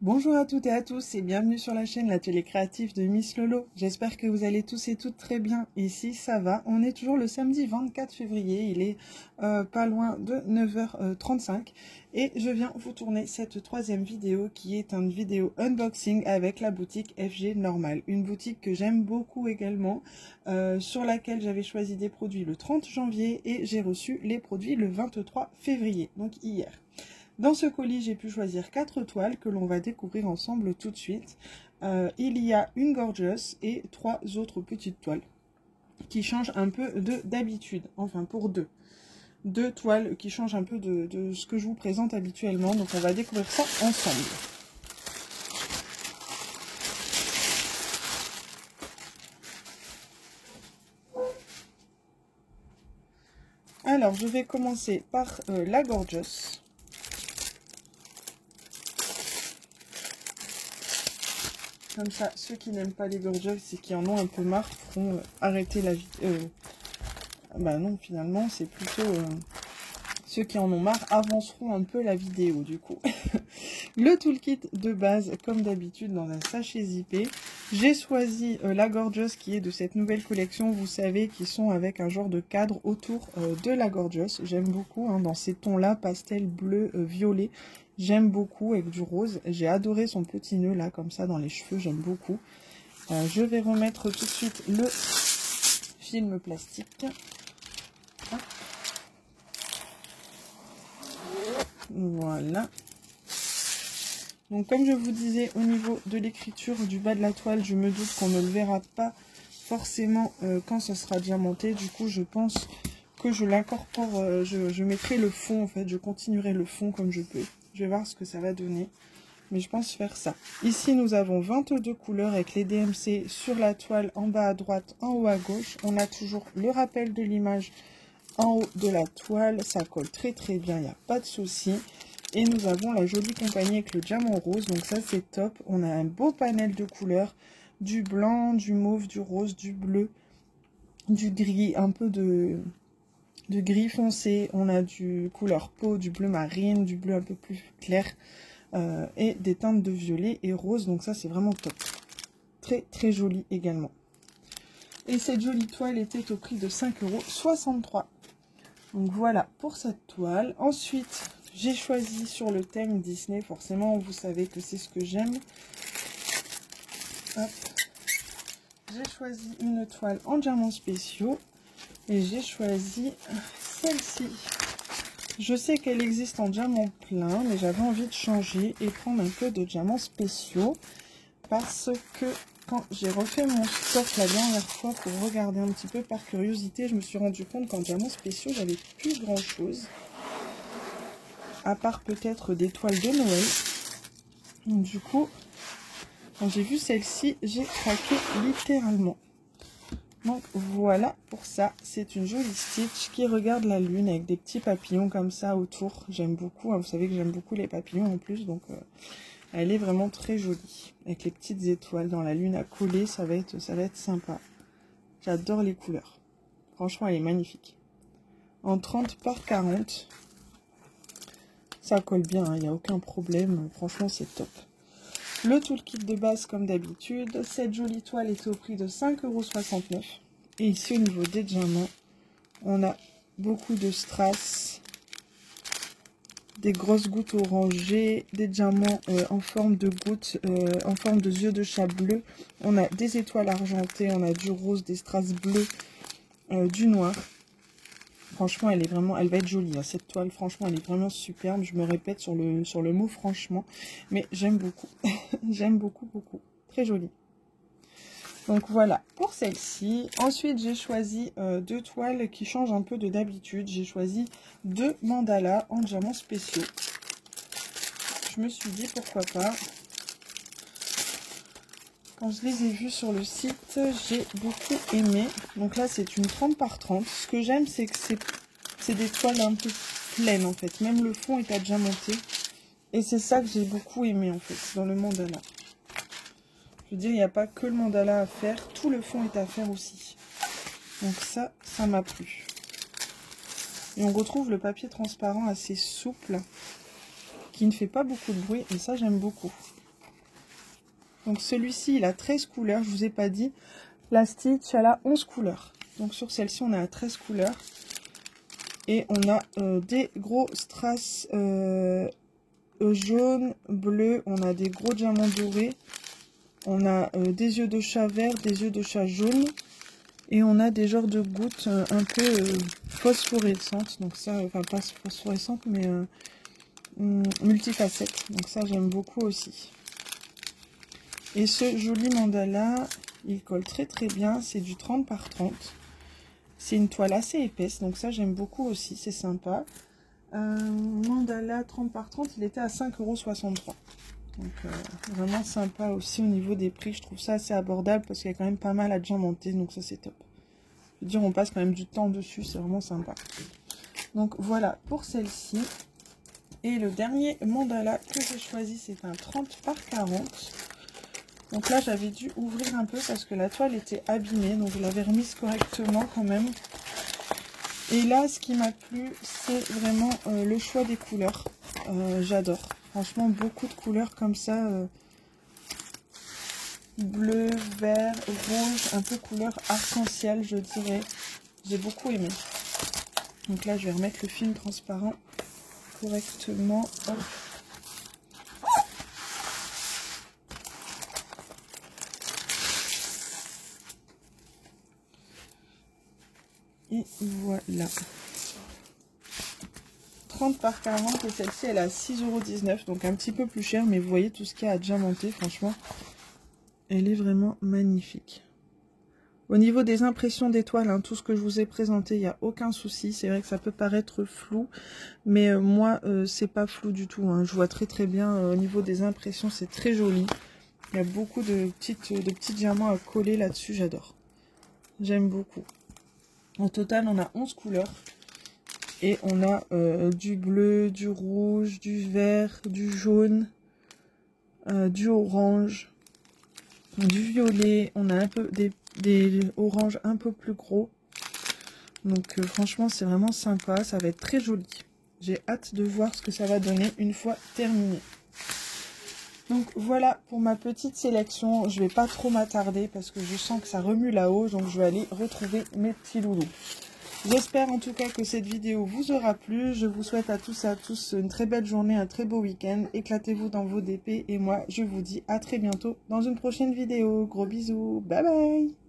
Bonjour à toutes et à tous et bienvenue sur la chaîne L'Atelier créatif de Miss Lolo. J'espère que vous allez tous et toutes très bien. Ici ça va, on est toujours le samedi 24 février, il est pas loin de 9h35 et je viens vous tourner cette troisième vidéo qui est une vidéo unboxing avec la boutique FG Normal. Une boutique que j'aime beaucoup également, sur laquelle j'avais choisi des produits le 30 janvier et j'ai reçu les produits le 23 février, donc hier. Dans ce colis, j'ai pu choisir 4 toiles que l'on va découvrir ensemble tout de suite. Il y a une gorgeous et 3 autres petites toiles qui changent un peu d'habitude. Enfin, pour deux toiles qui changent un peu de ce que je vous présente habituellement. Donc, on va découvrir ça ensemble. Alors, je vais commencer par la gorgeous. Comme ça, ceux qui n'aiment pas les gorgeous et qui en ont un peu marre pourront arrêter la vidéo. Bah non, finalement, c'est plutôt ceux qui en ont marre avanceront un peu la vidéo du coup. Le toolkit de base, comme d'habitude, dans un sachet zippé. J'ai choisi la gorgeous qui est de cette nouvelle collection, vous savez, qui sont avec un genre de cadre autour de la gorgeous. J'aime beaucoup, hein, dans ces tons-là, pastel, bleu, violet. J'aime beaucoup avec du rose. J'ai adoré son petit nœud là, comme ça, dans les cheveux. J'aime beaucoup. Je vais remettre tout de suite le film plastique. Hop. Voilà. Donc comme je vous disais, au niveau de l'écriture du bas de la toile, je me doute qu'on ne le verra pas forcément quand ce sera diamanté. Du coup, je pense que je l'incorpore, je mettrai le fond en fait, je continuerai le fond comme je peux. Je vais voir ce que ça va donner, mais je pense faire ça. Ici, nous avons 22 couleurs avec les DMC sur la toile, en bas à droite, en haut à gauche. On a toujours le rappel de l'image en haut de la toile. Ça colle très très bien, il n'y a pas de souci. Et nous avons la jolie compagnie avec le diamant rose, donc ça c'est top. On a un beau panel de couleurs, du blanc, du mauve, du rose, du bleu, du gris, un peu de gris foncé. On a du couleur peau, du bleu marine, du bleu un peu plus clair et des teintes de violet et rose, donc ça c'est vraiment top. Très très joli également. Et cette jolie toile était au prix de 5,63 €. Donc voilà pour cette toile. Ensuite, j'ai choisi sur le thème Disney. Forcément, vous savez que c'est ce que j'aime. J'ai choisi une toile en diamants spéciaux. Et j'ai choisi celle-ci. Je sais qu'elle existe en diamant plein, mais j'avais envie de changer et prendre un peu de diamants spéciaux. Parce que quand j'ai refait mon stock la dernière fois pour regarder un petit peu par curiosité, je me suis rendu compte qu'en diamants spéciaux, j'avais plus grand chose. À part peut-être des toiles de Noël. Donc, du coup, quand j'ai vu celle-ci, j'ai craqué littéralement. Donc voilà pour ça. C'est une jolie stitch qui regarde la lune avec des petits papillons comme ça autour. J'aime beaucoup, hein. Vous savez que j'aime beaucoup les papillons en plus, donc elle est vraiment très jolie. Avec les petites étoiles dans la lune à coller, ça va être sympa. J'adore les couleurs. Franchement, elle est magnifique. En 30 par 40. Ça colle bien, il n'y a aucun problème. Franchement, c'est top. Le toolkit de base, comme d'habitude. Cette jolie toile est au prix de 5,69 €. Et ici, au niveau des diamants, on a beaucoup de strass, des grosses gouttes orangées, des diamants en forme de gouttes, en forme de yeux de chat bleu. On a des étoiles argentées, on a du rose, des strass bleus, du noir. Franchement, elle va être jolie, hein. Cette toile, franchement, elle est vraiment superbe. Je me répète sur le mot franchement, mais j'aime beaucoup. J'aime beaucoup, beaucoup. Très jolie. Donc voilà pour celle-ci. Ensuite, j'ai choisi deux toiles qui changent un peu de d'habitude. J'ai choisi deux mandalas en diamants spéciaux. Je me suis dit pourquoi pas. Quand je les ai vus sur le site, j'ai beaucoup aimé. Donc là, c'est une 30 par 30. Ce que j'aime, c'est que c'est des toiles un peu pleines, en fait. Même le fond est à diamanter. Et c'est ça que j'ai beaucoup aimé, en fait, dans le mandala. Je veux dire, il n'y a pas que le mandala à faire. Tout le fond est à faire aussi. Donc ça m'a plu. Et on retrouve le papier transparent assez souple, qui ne fait pas beaucoup de bruit. Et ça, j'aime beaucoup. Donc celui-ci, il a 13 couleurs, je vous ai pas dit. La Stitch, elle a 11 couleurs. Donc sur celle-ci, on est à 13 couleurs. Et on a des gros strass jaunes, bleus. On a des gros diamants dorés. On a des yeux de chat vert, des yeux de chat jaune. Et on a des genres de gouttes un peu phosphorescentes. Donc ça, enfin pas phosphorescentes, mais multifacettes. Donc ça, j'aime beaucoup aussi. Et ce joli mandala, il colle très très bien. C'est du 30 par 30. C'est une toile assez épaisse. Donc ça, j'aime beaucoup aussi. C'est sympa. Mandala 30 par 30, il était à 5,63 €. Donc vraiment sympa aussi au niveau des prix. Je trouve ça assez abordable parce qu'il y a quand même pas mal à diamanter. Donc ça, c'est top. Je veux dire, on passe quand même du temps dessus. C'est vraiment sympa. Donc voilà pour celle-ci. Et le dernier mandala que j'ai choisi, c'est un 30 par 40. Donc là, j'avais dû ouvrir un peu parce que la toile était abîmée. Donc je l'avais remise correctement quand même. Et là, ce qui m'a plu, c'est vraiment le choix des couleurs. J'adore. Franchement, beaucoup de couleurs comme ça. Bleu, vert, rouge, un peu couleur arc-en-ciel, je dirais. J'ai beaucoup aimé. Donc là, je vais remettre le film transparent correctement. Hop. Et voilà. 30 par 40 et celle-ci, elle est à 6,19 €. Donc un petit peu plus cher, mais vous voyez tout ce qu'il y a à diamanter, franchement. Elle est vraiment magnifique. Au niveau des impressions d'étoiles, hein, tout ce que je vous ai présenté, il n'y a aucun souci. C'est vrai que ça peut paraître flou, mais moi, c'est pas flou du tout. Hein. Je vois très très bien au niveau des impressions, c'est très joli. Il y a beaucoup de petits diamants à coller là-dessus, j'adore. J'aime beaucoup. Au total, on a 11 couleurs. Et on a du bleu, du rouge, du vert, du jaune, du orange, du violet. On a un peu des oranges un peu plus gros. Donc franchement, c'est vraiment sympa. Ça va être très joli. J'ai hâte de voir ce que ça va donner une fois terminé. Donc voilà pour ma petite sélection. Je vais pas trop m'attarder parce que je sens que ça remue là-haut. Donc je vais aller retrouver mes petits loulous. J'espère en tout cas que cette vidéo vous aura plu. Je vous souhaite à tous et à tous une très belle journée, un très beau week-end. Éclatez-vous dans vos DP et moi je vous dis à très bientôt dans une prochaine vidéo. Gros bisous, bye bye.